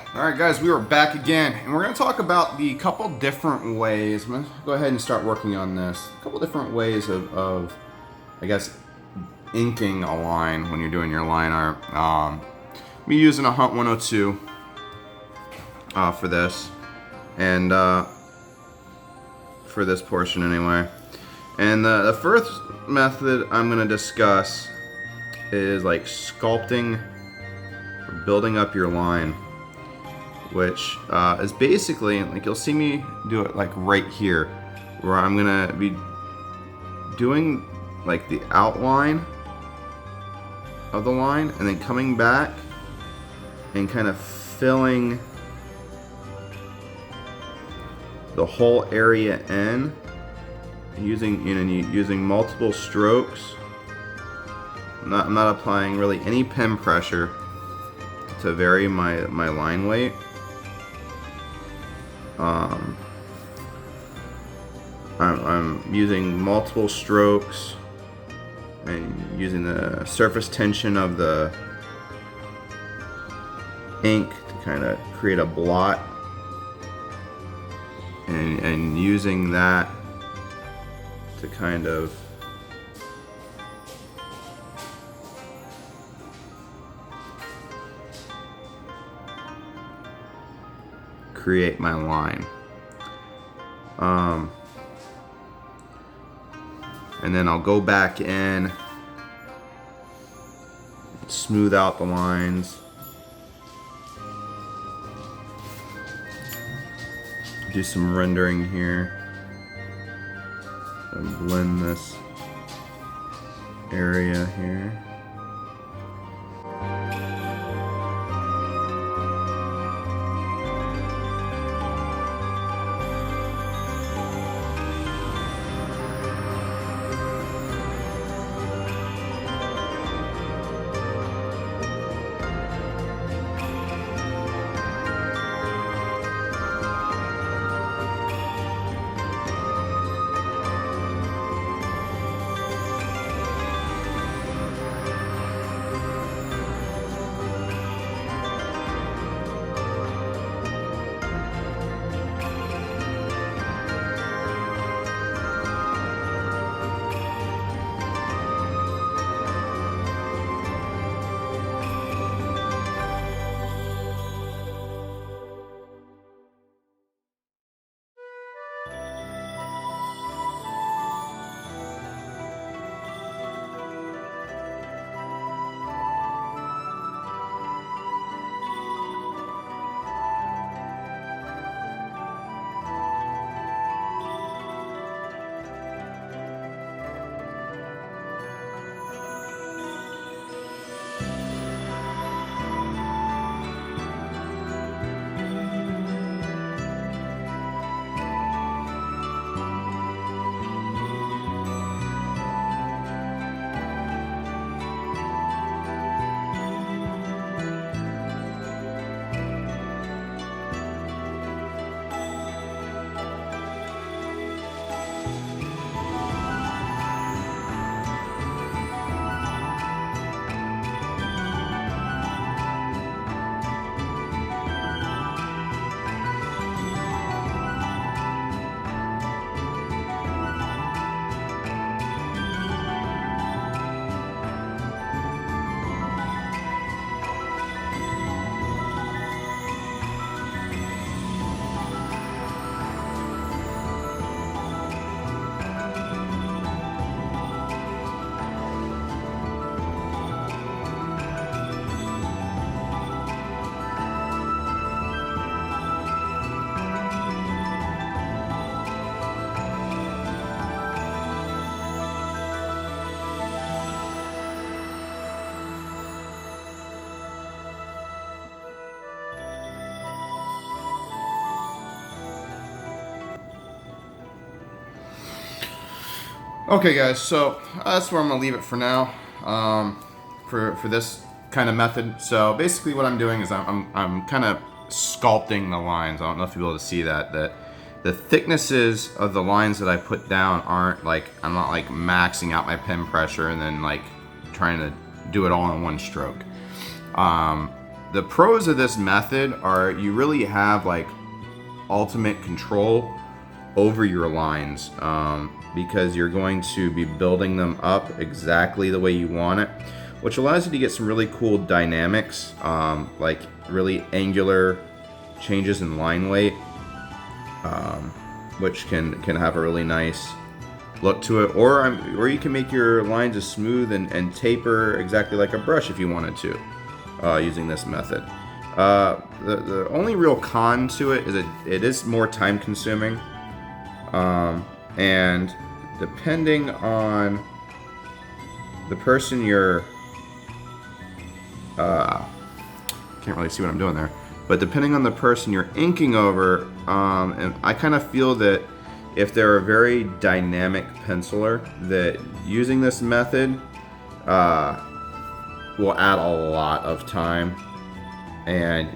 Alright guys, we are back again, and we're going to talk about the couple different ways. I'm going to go ahead and start working on this. A couple different ways of I guess, inking a line when you're doing your line art. I'm using a Hunt 102 for this, and for this portion anyway. And the first method I'm going to discuss is like sculpting or building up your line, which is basically, like, you'll see me do it like right here, where I'm gonna be doing like the outline of the line and then coming back and kind of filling the whole area in using multiple strokes. I'm not applying really any pen pressure to vary my line weight. I'm using multiple strokes and using the surface tension of the ink to kind of create a blot, and using that to kind of create my line. And then I'll go back in, smooth out the lines, do some rendering here, and blend this area here. Okay guys, so that's where I'm gonna leave it for now, for this kind of method. So basically what I'm doing is I'm kind of sculpting the lines. I don't know if you'll be able to see that the thicknesses of the lines that I put down aren't like, I'm not like maxing out my pen pressure and then like trying to do it all in one stroke. the pros of this method are you really have like ultimate control over your lines, because you're going to be building them up exactly the way you want it, which allows you to get some really cool dynamics, like really angular changes in line weight, which can have a really nice look to it, or you can make your lines as smooth and taper exactly like a brush if you wanted to, using this method. The only real con to it is it is more time consuming, and depending on the person you're can't really see what I'm doing there, but depending on the person you're inking over, and I kind of feel that if they're a very dynamic penciler, that using this method will add a lot of time, and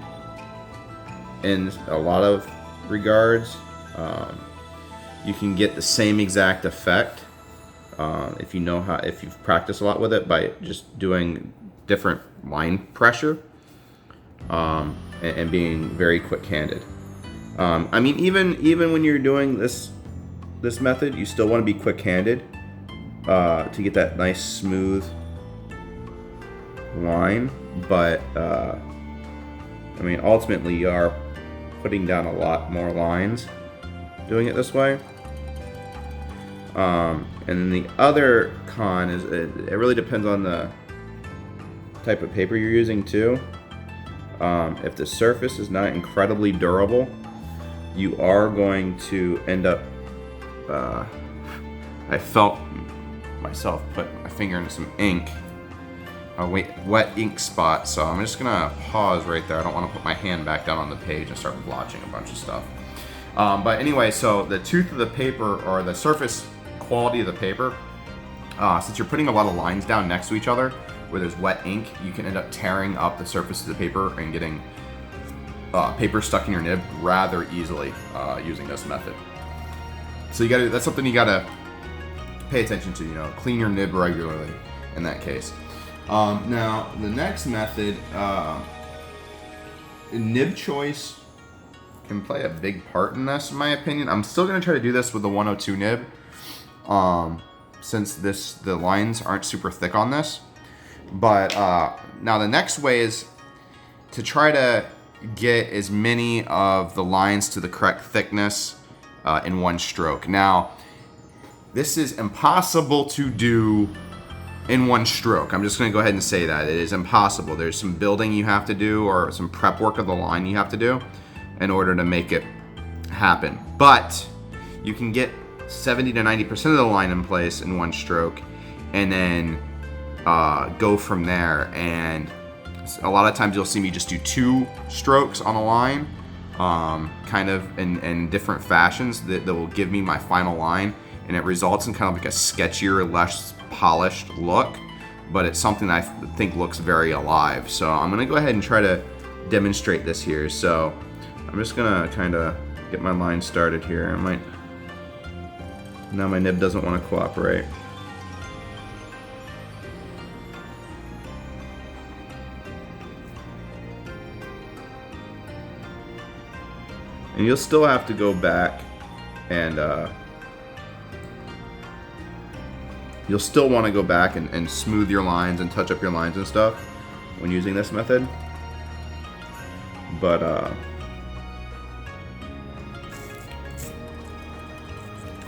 in a lot of regards, you can get the same exact effect if you've practiced a lot with it by just doing different line pressure, and being very quick-handed. I mean, even when you're doing this method, you still want to be quick-handed to get that nice smooth line. But I mean, ultimately, you are putting down a lot more lines doing it this way. And then the other con is it really depends on the type of paper you're using too. If the surface is not incredibly durable, you are going to end up, I felt myself put my finger into some ink, a wet ink spot, so I'm just gonna pause right there. I don't want to put my hand back down on the page and start blotching a bunch of stuff. But anyway, so the tooth of the paper, or the surface quality of the paper, since you're putting a lot of lines down next to each other where there's wet ink, you can end up tearing up the surface of the paper and getting paper stuck in your nib rather easily using this method. So that's something you gotta pay attention to, clean your nib regularly in that case. Now, the next method, nib choice can play a big part in this, in my opinion. I'm still gonna try to do this with the 102 nib, since the lines aren't super thick on this. But now the next way is to try to get as many of the lines to the correct thickness in one stroke. Now, this is impossible to do in one stroke. I'm just going to go ahead and say that. It is impossible. There's some building you have to do, or some prep work of the line you have to do in order to make it happen. But you can get 70 to 90% of the line in place in one stroke, and then go from there. And a lot of times you'll see me just do 2 strokes on a line, kind of in different fashions that will give me my final line, and it results in kind of like a sketchier, less polished look, but it's something that I think looks very alive. So I'm gonna go ahead and try to demonstrate this here. So I'm just gonna kind of get my line started here. Now my nib doesn't want to cooperate. And you'll still have to go back and you'll still want to go back and smooth your lines and touch up your lines and stuff when using this method. But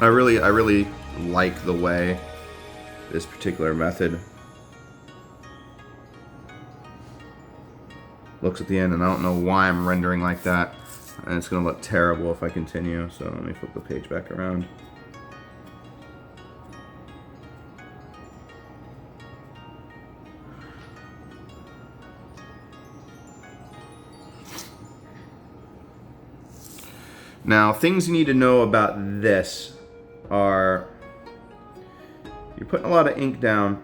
I really like the way this particular method looks at the end, and I don't know why I'm rendering like that, and it's gonna look terrible if I continue. So let me flip the page back around. Now, things you need to know about this are you're putting a lot of ink down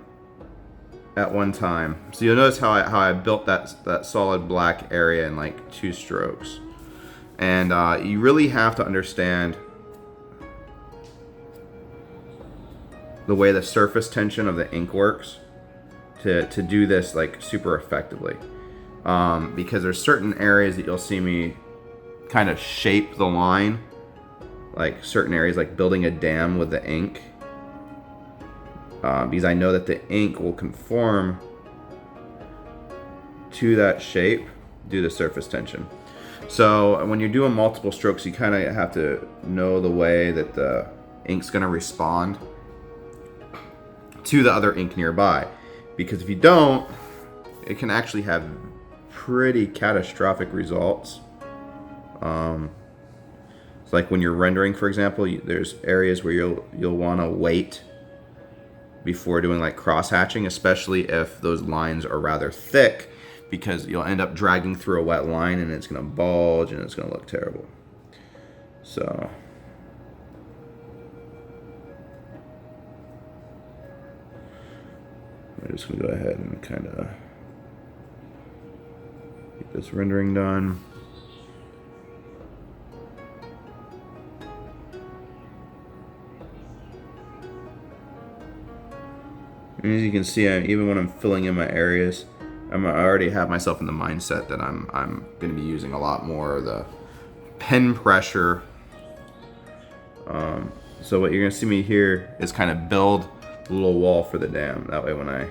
at one time. So you'll notice how I built that solid black area in like 2 strokes. And you really have to understand the way the surface tension of the ink works to do this like super effectively. because there's certain areas that you'll see me kind of shape the line, like certain areas like building a dam with the ink, because I know that the ink will conform to that shape due to surface tension. So when you're doing multiple strokes, you kind of have to know the way that the ink's going to respond to the other ink nearby, because if you don't, it can actually have pretty catastrophic results. It's like when you're rendering, for example, there's areas where you'll want to wait before doing like cross hatching, especially if those lines are rather thick, because you'll end up dragging through a wet line and it's going to bulge and it's going to look terrible. So I'm just going to go ahead and kind of get this rendering done. And as you can see, even when I'm filling in my areas, I already have myself in the mindset that I'm going to be using a lot more of the pen pressure. So what you're going to see me here is kind of build a little wall for the dam. That way when I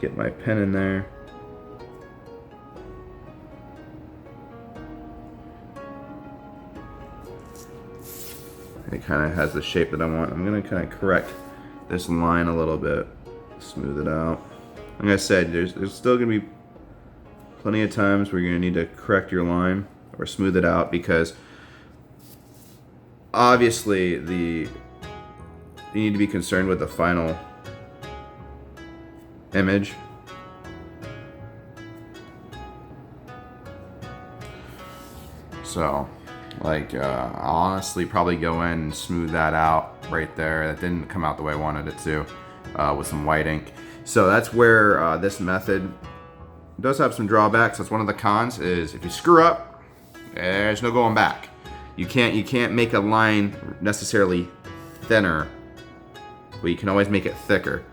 get my pen in there, it kind of has the shape that I want. I'm going to kind of correct this line a little bit, smooth it out. Like I said, there's still going to be plenty of times where you're going to need to correct your line or smooth it out, because obviously you need to be concerned with the final image. So like I'll honestly probably go in and smooth that out right there. That didn't come out the way I wanted it to, with some white ink. So that's where this method does have some drawbacks. That's one of the cons, is if you screw up, there's no going back. You can't make a line necessarily thinner, but you can always make it thicker.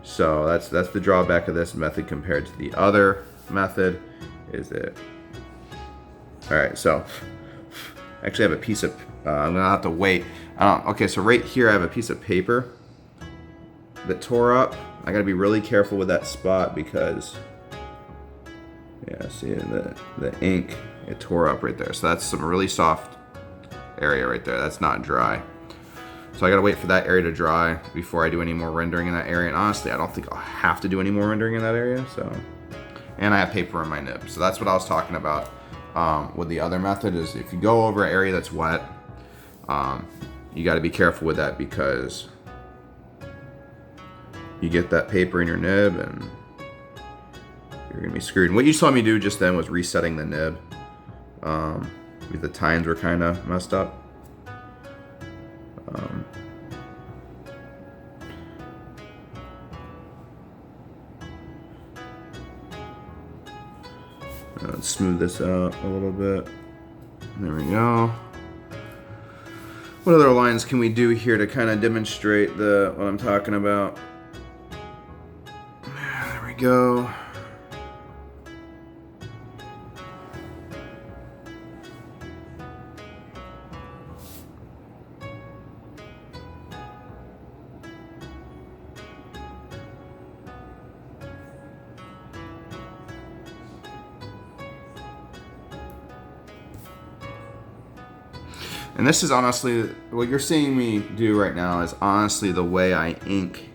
So that's the drawback of this method compared to the other method. Is it? All right, so actually I have a piece of, I'm gonna have to wait. Okay, so right here I have a piece of paper that tore up. I gotta be really careful with that spot because, yeah, see the ink, it tore up right there. So that's some really soft area right there. That's not dry. So I gotta wait for that area to dry before I do any more rendering in that area. And honestly, I don't think I'll have to do any more rendering in that area. So, and I have paper in my nib. So that's what I was talking about with the other method, is if you go over an area that's wet, you gotta be careful with that, because you get that paper in your nib and you're gonna be screwed. And what you saw me do just then was resetting the nib. The tines were kind of messed up. Let's smooth this out a little bit. There we go. What other lines can we do here to kind of demonstrate what I'm talking about? There we go. And this is honestly, what you're seeing me do right now is honestly the way I ink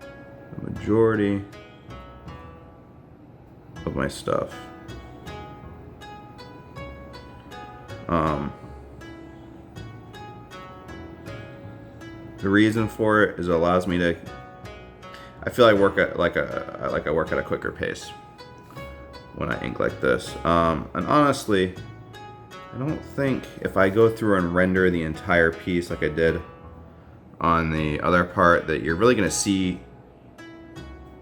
the majority of my stuff. The reason for it is it allows me to, I feel I work at I work at a quicker pace when I ink like this. And honestly, I don't think if I go through and render the entire piece like I did on the other part that you're really going to see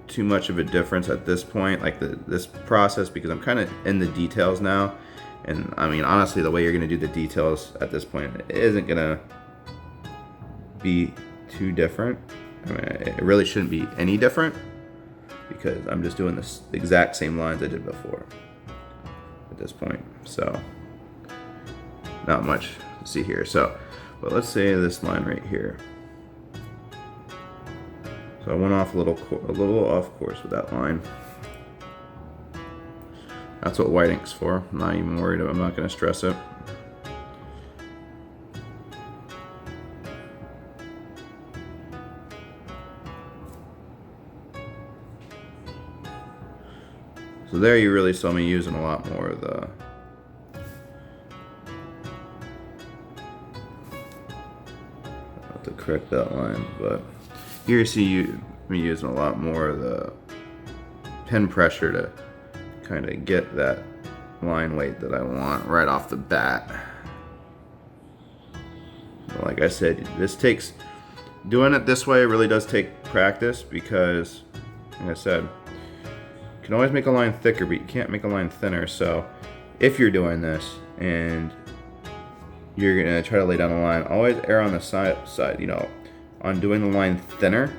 too much of a difference at this point, like this process, because I'm kind of in the details now. And I mean, honestly, the way you're going to do the details at this point, it isn't going to be too different. I mean, it really shouldn't be any different. because I'm just doing the exact same lines I did before at this point. So not much to see here. So, but let's say this line right here. So I went off a little off course with that line. That's what white ink's for. I'm not even worried about, I'm not going to stress it. So there you really saw me using a lot more of the to correct that line, but here you see me using a lot more of the pen pressure to kind of get that line weight that I want right off the bat. But like I said, doing it this way really does take practice, because like I said, you can always make a line thicker, but you can't make a line thinner. So if you're doing this and you're gonna try to lay down a line, always err on the side, you know, on doing the line thinner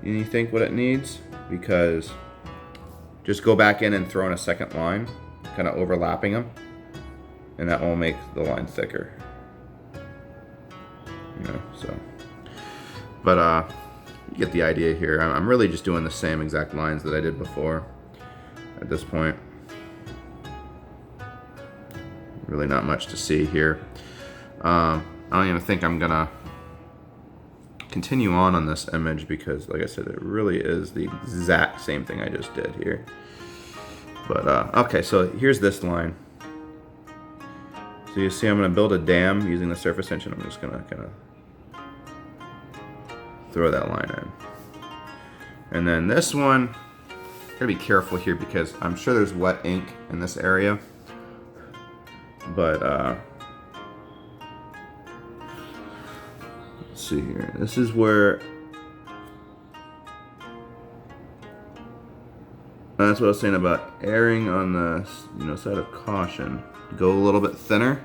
than you think what it needs, because just go back in and throw in a second line, kind of overlapping them, and that will make the line thicker. You know, so. But you get the idea here. I'm really just doing the same exact lines that I did before at this point. Really not much to see here. I don't even think I'm gonna continue on this image, because like I said, it really is the exact same thing I just did here. But okay, so here's this line. So you see I'm gonna build a dam using the surface tension. I'm just gonna kind of throw that line in. And then this one, gotta be careful here because I'm sure there's wet ink in this area. But let's see here. This is where, that's what I was saying about erring on the, you know, side of caution. Go a little bit thinner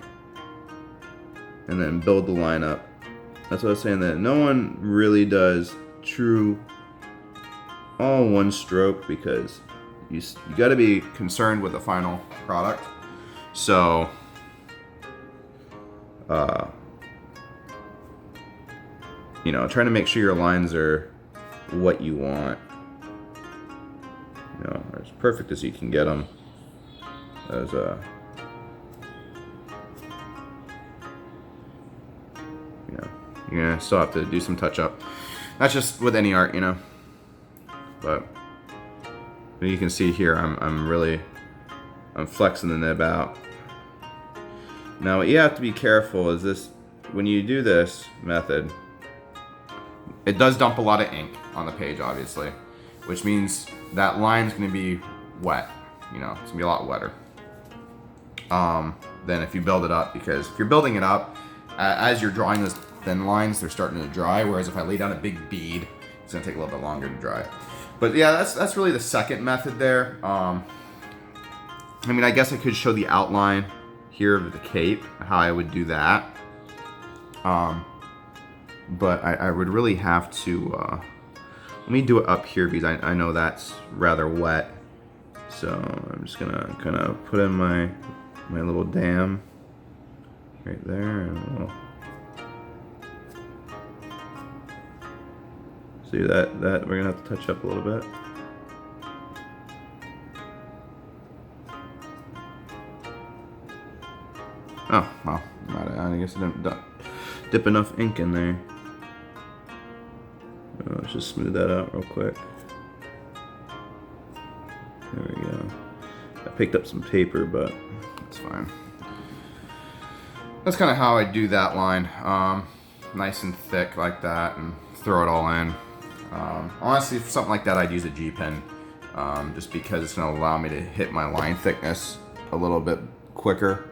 and then build the line up. That's what I was saying, that no one really does true all one stroke, because you got to be concerned with the final product. So you know, trying to make sure your lines are what you want, you know, as perfect as you can get them. As you know, you're gonna still have to do some touch up. That's just with any art, you know. But you can see here, I'm flexing the nib out. Now what you have to be careful is this, when you do this method, it does dump a lot of ink on the page, obviously, which means that line's gonna be wet, you know, it's gonna be a lot wetter than if you build it up, because if you're building it up, as you're drawing those thin lines, they're starting to dry, whereas if I lay down a big bead, it's gonna take a little bit longer to dry. But yeah, that's really the second method there. I mean, I guess I could show the outline here of the cape, how I would do that. But I would really have to, let me do it up here, because I know that's rather wet. So I'm just gonna kind of put in my little dam right there, and we'll see that we're gonna have to touch up a little bit. Oh, well, I guess I didn't dip enough ink in there. Let's just smooth that out real quick. There we go. I picked up some paper, but it's fine. That's kind of how I do that line. Nice and thick like that, and throw it all in. Honestly, for something like that, I'd use a G-pen, just because it's going to allow me to hit my line thickness a little bit quicker.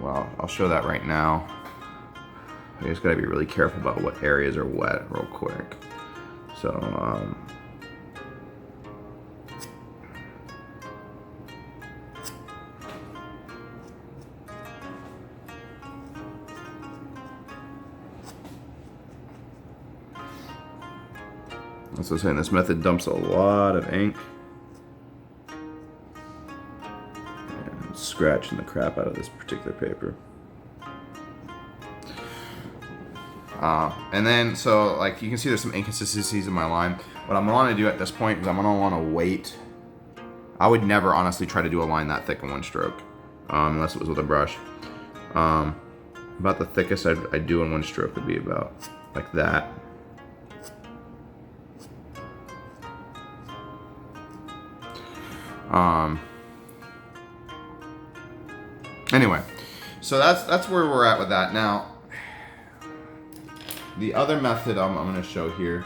Well, I'll show that right now. You just got to be really careful about what areas are wet real quick. So, That's what I'm saying. This method dumps a lot of ink. And scratching the crap out of this particular paper. And then, so like you can see there's some inconsistencies in my line. What I'm gonna want to do at this point is I'm gonna want to wait. I would never honestly try to do a line that thick in one stroke, unless it was with a brush. About the thickest I'd do in one stroke would be about like that. Anyway, so that's where we're at with that. Now, the other method I'm going to show here,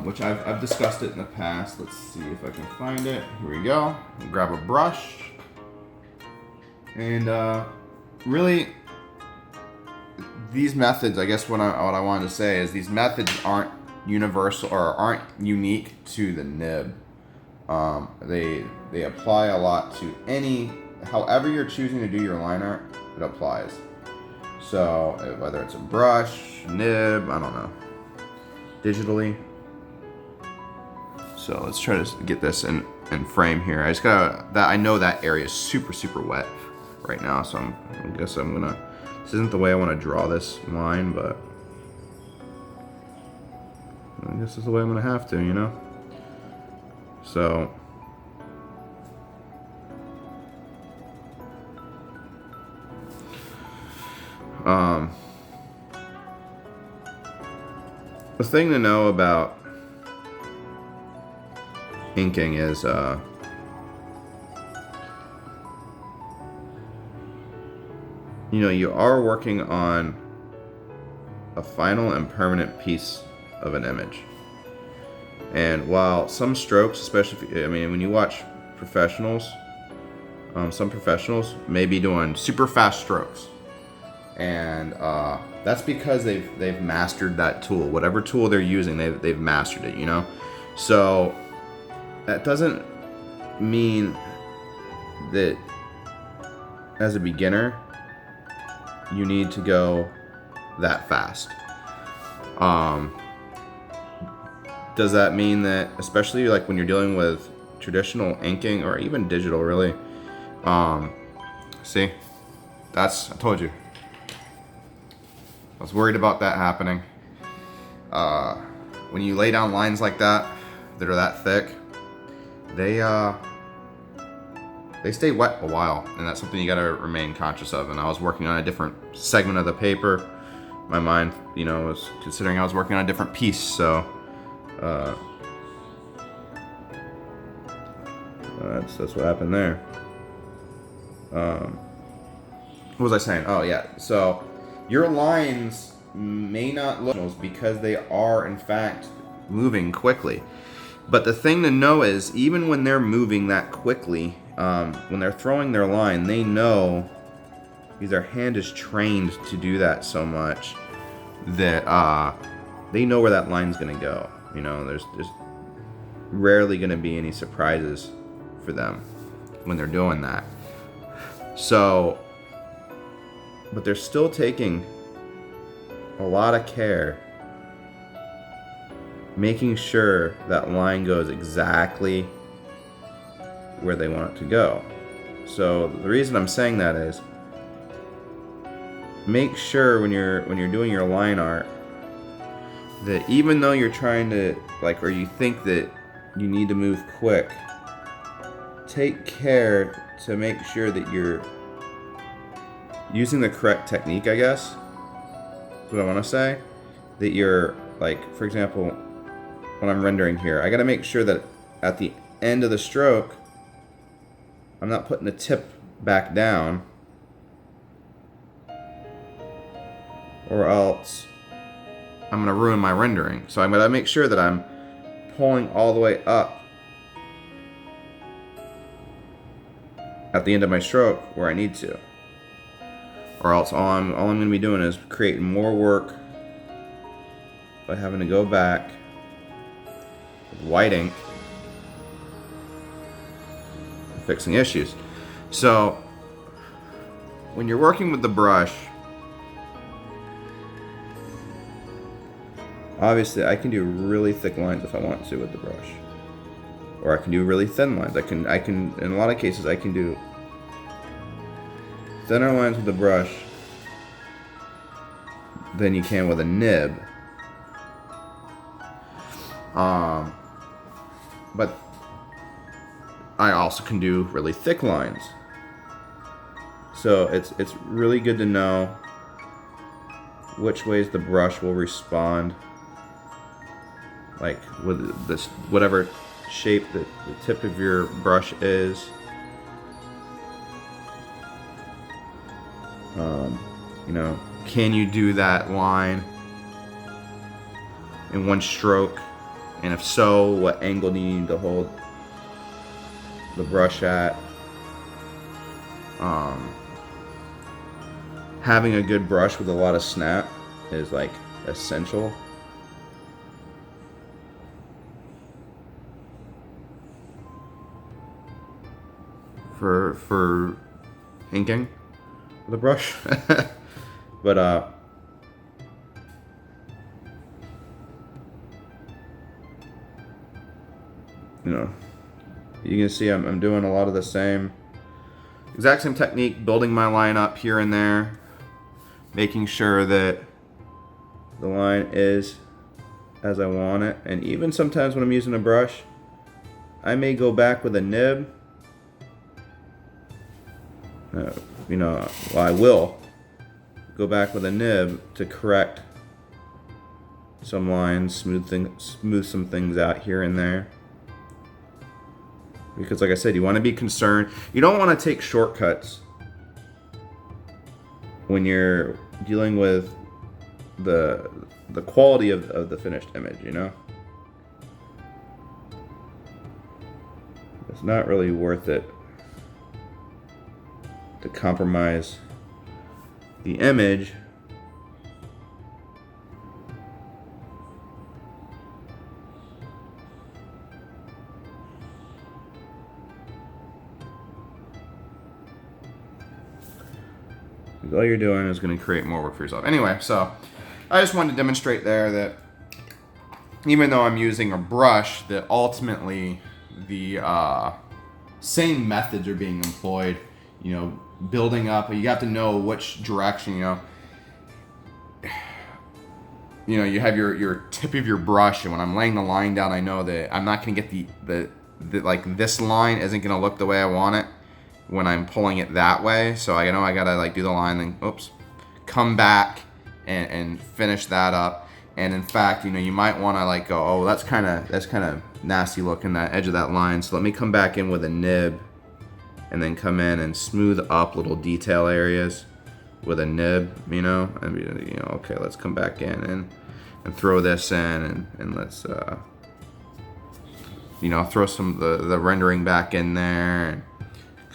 which I've discussed it in the past. Let's see if I can find it. Here we go. I'll grab a brush. And really, these methods, I guess what I wanted to say is these methods aren't universal or aren't unique to the nib. They apply a lot to however you're choosing to do your line art, it applies. So whether it's a brush, nib, I don't know, digitally. So let's try to get this in frame here. I know that area is super wet right now, so I guess I'm gonna, this isn't the way I want to draw this line, but I guess this is the way I'm gonna have to, you know? So the thing to know about inking is you are working on a final and permanent piece of an image. And while some strokes, especially when you watch professionals, some professionals may be doing super fast strokes, and that's because they've mastered that tool. Whatever tool they're using, they've mastered it. So that doesn't mean that as a beginner you need to go that fast. Does that mean that, especially like when you're dealing with traditional inking or even digital, really? See, I told you. I was worried about that happening. When you lay down lines like that are that thick, they stay wet a while, and that's something you gotta remain conscious of. And I was working on a different segment of the paper. My mind, was considering I was working on a different piece, so that's what happened there. What was I saying? Oh yeah. So your lines may not look because they are in fact moving quickly. But the thing to know is, even when they're moving that quickly, when they're throwing their line, they know, because their hand is trained to do that so much, that they know where that line's going to go. There's rarely going to be any surprises for them when they're doing that. So, but they're still taking a lot of care, making sure that line goes exactly where they want it to go. So the reason I'm saying that is, make sure when you're doing your line art that even though you're trying to, or you think that you need to move quick, take care to make sure that you're using the correct technique, I guess. That's what I want to say. That you're, for example, when I'm rendering here, I got to make sure that at the end of the stroke, I'm not putting the tip back down, or else I'm going to ruin my rendering. So I'm going to make sure that I'm pulling all the way up at the end of my stroke where I need to. Or else all I'm going to be doing is creating more work by having to go back with white ink and fixing issues. So when you're working with the brush, Obviously, I can do really thick lines if I want to with the brush, or I can do really thin lines. I can in a lot of cases I can do thinner lines with the brush than you can with a nib. But I also can do really thick lines. So it's really good to know which ways the brush will respond, like with this whatever shape that the tip of your brush is. You know, can you do that line in one stroke? And if so, what angle do you need to hold the brush at? Having a good brush with a lot of snap is like essential. For inking with a brush. But you know, you can see I'm doing a lot of the exact same technique, building my line up here and there, making sure that the line is as I want it. And even sometimes when I'm using a brush, I may go back with a nib. You know, well, I will go back with a nib to correct some lines, smooth some things out here and there. Because like I said, you want to be concerned. You don't want to take shortcuts when you're dealing with the quality of the finished image, you know? It's not really worth it to compromise the image all you're doing is going to create more work for yourself. Anyway, so I just wanted to demonstrate there that even though I'm using a brush, that ultimately the same methods are being employed. You know, building up, you have to know which direction, you know, you have your tip of your brush, and when I'm laying the line down, I know that I'm not going to get the like this line isn't going to look the way I want it when I'm pulling it that way. So I know I gotta like do the line, then oops, come back and finish that up. And in fact, you know, you might want to like go, oh, that's kind of nasty looking, that edge of that line. So let me come back in with a nib, and then come in and smooth up little detail areas with a nib. You know, and you know, okay, let's come back in and throw this in, and let's you know, throw some the rendering back in there.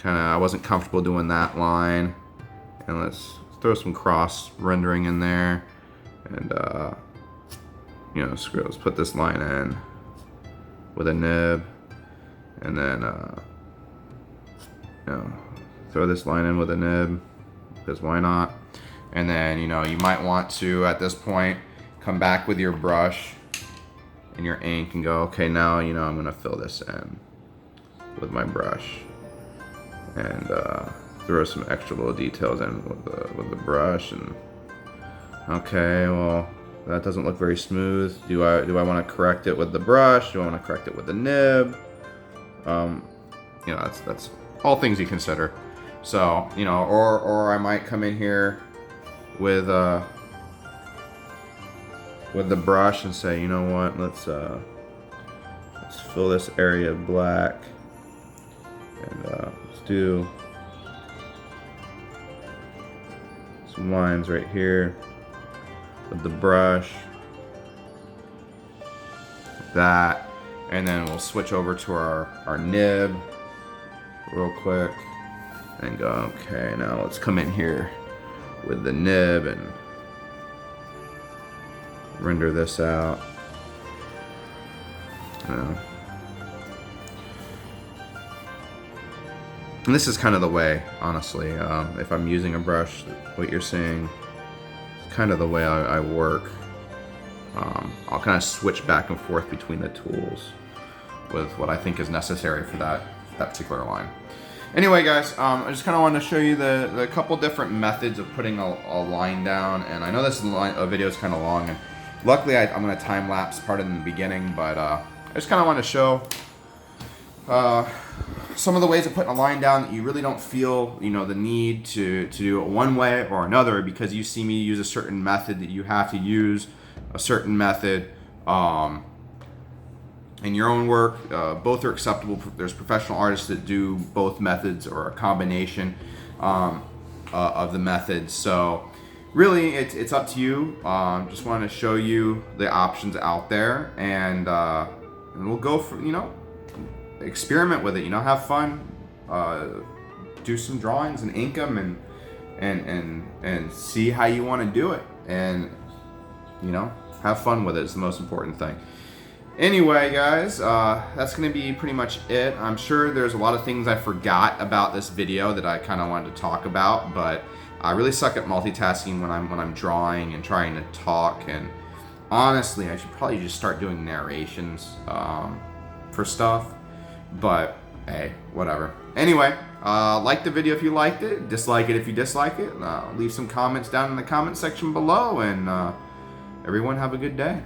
And I wasn't comfortable doing that line, and let's throw some cross rendering in there, and you know, let's put this line in with a nib, and then you know, throw this line in with a nib, because why not? And then, you know, you might want to at this point come back with your brush and your ink and go, okay, now, you know, I'm gonna fill this in with my brush. And throw some extra little details in with the brush. And okay, well, that doesn't look very smooth. Do I want to correct it with the brush? Do I want to correct it with the nib? You know, that's all things you consider. So, you know, or I might come in here with the brush and say, you know what, let's fill this area black, and let's do some lines right here with the brush, like that, and then we'll switch over to our nib real quick and go, okay, now let's come in here with the nib and render this out. And this is kind of the way, honestly, if I'm using a brush, what you're seeing is kind of the way I work. I'll kind of switch back and forth between the tools with what I think is necessary for that particular line. Anyway, guys, I just kind of wanted to show you the couple different methods of putting a line down. And I know this video is kind of long, and luckily I'm going to time lapse part in the beginning, but I just kind of want to show some of the ways of putting a line down that you really don't feel, the need to do it one way or another because you see me use a certain method that you have to use a certain method. In your own work, both are acceptable. There's professional artists that do both methods or a combination of the methods. So really, it's up to you. Just want to show you the options out there, and we'll go for experiment with it. Have fun, do some drawings and ink them, and see how you want to do it, and have fun with it. It's the most important thing. Anyway, guys, that's going to be pretty much it. I'm sure there's a lot of things I forgot about this video that I kind of wanted to talk about, but I really suck at multitasking when I'm drawing and trying to talk. And honestly, I should probably just start doing narrations for stuff. But hey, whatever. Anyway, like the video if you liked it, dislike it if you dislike it. Leave some comments down in the comment section below, and everyone have a good day.